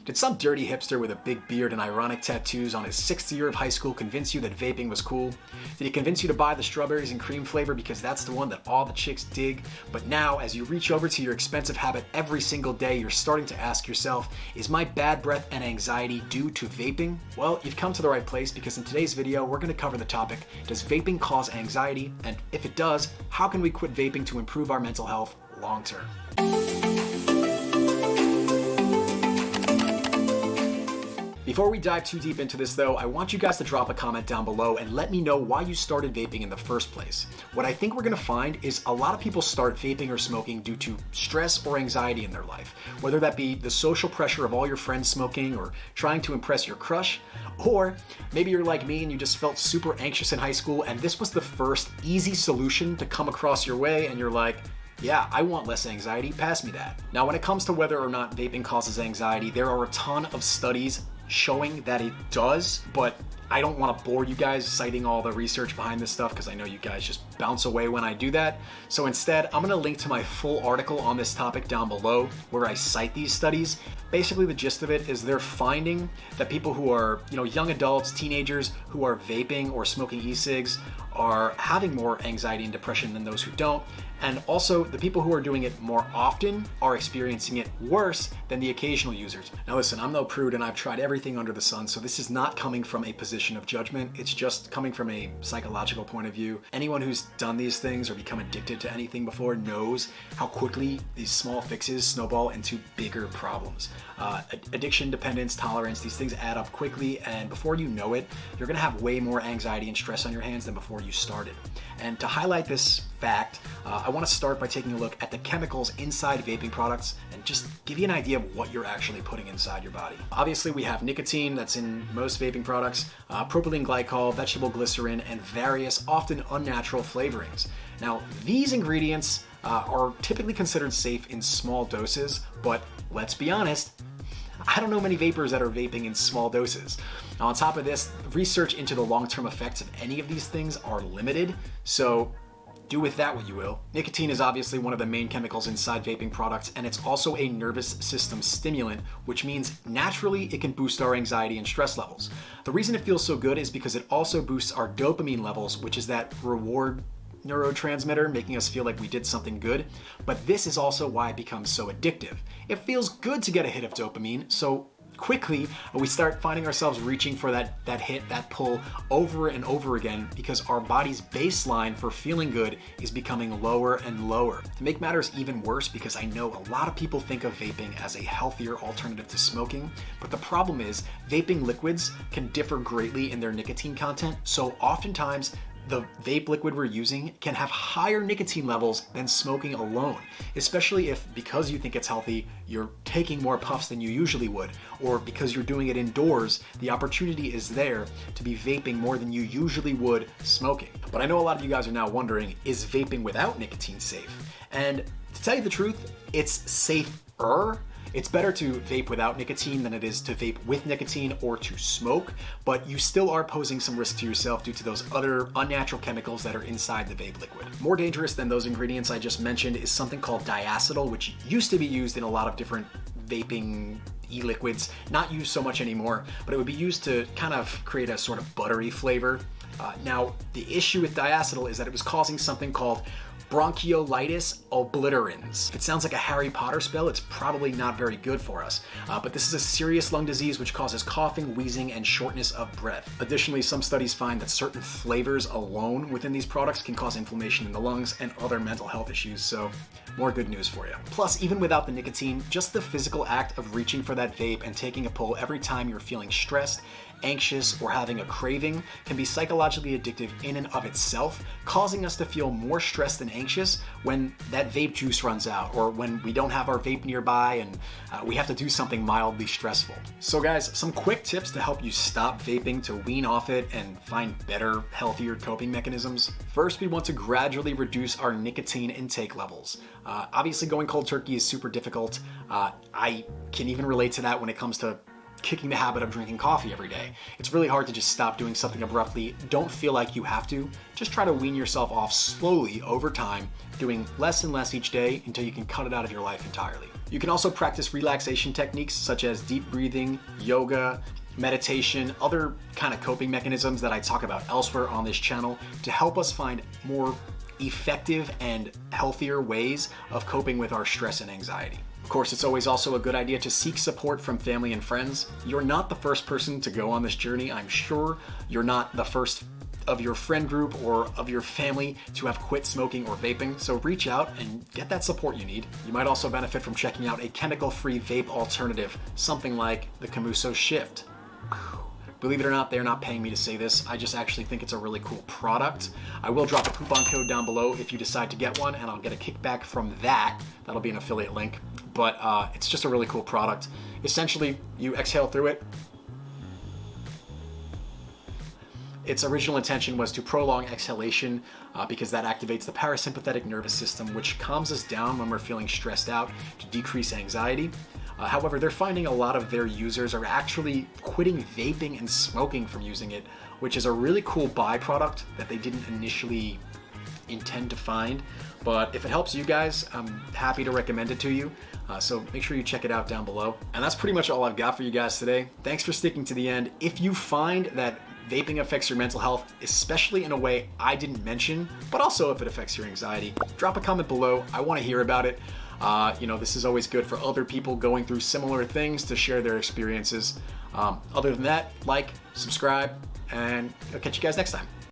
Did some dirty hipster with a big beard and ironic tattoos on his 6th year of high school convince you that vaping was cool? Did he convince you to buy the strawberries and cream flavor because that's the one that all the chicks dig? But now, as you reach over to your expensive habit every single day, you're starting to ask yourself, is my bad breath and anxiety due to vaping? Well, you've come to the right place, because in today's video, we're going to cover the topic, does vaping cause anxiety? And if it does, how can we quit vaping to improve our mental health long term? Before we dive too deep into this though, I want you guys to drop a comment down below and let me know why you started vaping in the first place. What I think we're gonna find is a lot of people start vaping or smoking due to stress or anxiety in their life, whether that be the social pressure of all your friends smoking or trying to impress your crush, or maybe you're like me and you just felt super anxious in high school and this was the first easy solution to come across your way and you're like, yeah, I want less anxiety, pass me that. Now, when it comes to whether or not vaping causes anxiety, there are a ton of studies showing that it does, but I don't want to bore you guys citing all the research behind this stuff because I know you guys just bounce away when I do that. So instead, I'm going to link to my full article on this topic down below where I cite these studies. Basically, the gist of it is they're finding that people who are, young adults, teenagers who are vaping or smoking e-cigs are having more anxiety and depression than those who don't. And also, the people who are doing it more often are experiencing it worse than the occasional users. Now listen, I'm no prude and I've tried everything under the sun, so this is not coming from a position of judgment. It's just coming from a psychological point of view. Anyone who's done these things or become addicted to anything before knows how quickly these small fixes snowball into bigger problems. Addiction, dependence, tolerance, these things add up quickly, and before you know it, you're gonna have way more anxiety and stress on your hands than before you started. And to highlight this fact, I want to start by taking a look at the chemicals inside vaping products and just give you an idea of what you're actually putting inside your body. Obviously, we have nicotine that's in most vaping products, propylene glycol, vegetable glycerin, and various often unnatural flavorings. Now, these ingredients are typically considered safe in small doses, but let's be honest, I don't know many vapors that are vaping in small doses. Now, on top of this, research into the long-term effects of any of these things are limited, so do with that what you will. Nicotine is obviously one of the main chemicals inside vaping products, and it's also a nervous system stimulant, which means naturally it can boost our anxiety and stress levels. The reason it feels so good is because it also boosts our dopamine levels, which is that reward neurotransmitter making us feel like we did something good. But this is also why it becomes so addictive. It feels good to get a hit of dopamine, so quickly we start finding ourselves reaching for that hit, that pull over and over again because our body's baseline for feeling good is becoming lower and lower. To make matters even worse, because I know a lot of people think of vaping as a healthier alternative to smoking, but the problem is vaping liquids can differ greatly in their nicotine content, so oftentimes the vape liquid we're using can have higher nicotine levels than smoking alone, especially if, because you think it's healthy, you're taking more puffs than you usually would, or because you're doing it indoors, the opportunity is there to be vaping more than you usually would smoking. But I know a lot of you guys are now wondering, is vaping without nicotine safe? And to tell you the truth, it's safer. It's better to vape without nicotine than it is to vape with nicotine or to smoke, but you still are posing some risk to yourself due to those other unnatural chemicals that are inside the vape liquid. More dangerous than those ingredients I just mentioned is something called diacetyl, which used to be used in a lot of different vaping e-liquids, not used so much anymore, but it would be used to kind of create a sort of buttery flavor. Now, the issue with diacetyl is that it was causing something called bronchiolitis obliterans. If it sounds like a Harry Potter spell, it's probably not very good for us. But this is a serious lung disease which causes coughing, wheezing, and shortness of breath. Additionally, some studies find that certain flavors alone within these products can cause inflammation in the lungs and other mental health issues, so more good news for you. Plus, even without the nicotine, just the physical act of reaching for that vape and taking a pull every time you're feeling stressed, anxious, or having a craving can be psychologically addictive in and of itself, causing us to feel more stressed and anxious when that vape juice runs out or when we don't have our vape nearby and we have to do something mildly stressful. So guys, some quick tips to help you stop vaping, to wean off it and find better, healthier coping mechanisms. First, we want to gradually reduce our nicotine intake levels. Obviously, going cold turkey is super difficult. I can even relate to that when it comes to kicking the habit of drinking coffee every day. It's really hard to just stop doing something abruptly. Don't feel like you have to. Just try to wean yourself off slowly over time, doing less and less each day until you can cut it out of your life entirely. You can also practice relaxation techniques such as deep breathing, yoga, meditation, other kind of coping mechanisms that I talk about elsewhere on this channel to help us find more effective and healthier ways of coping with our stress and anxiety. Of course, it's always also a good idea to seek support from family and friends. You're not the first person to go on this journey. I'm sure you're not the first of your friend group or of your family to have quit smoking or vaping, so reach out and get that support you need. You might also benefit from checking out a chemical-free vape alternative, something like the Camuso Shift. Believe it or not, they're not paying me to say this. I just actually think it's a really cool product. I will drop a coupon code down below if you decide to get one, and I'll get a kickback from that. That'll be an affiliate link, but it's just a really cool product. Essentially, you exhale through it. Its original intention was to prolong exhalation because that activates the parasympathetic nervous system, which calms us down when we're feeling stressed out to decrease anxiety. However, they're finding a lot of their users are actually quitting vaping and smoking from using it, which is a really cool byproduct that they didn't initially intend to find. But if it helps you guys, I'm happy to recommend it to you. So make sure you check it out down below. And that's pretty much all I've got for you guys today. Thanks for sticking to the end. If you find that vaping affects your mental health, especially in a way I didn't mention, but also if it affects your anxiety, drop a comment below. I want to hear about it. This is always good for other people going through similar things to share their experiences. Other than that, like, subscribe, and I'll catch you guys next time.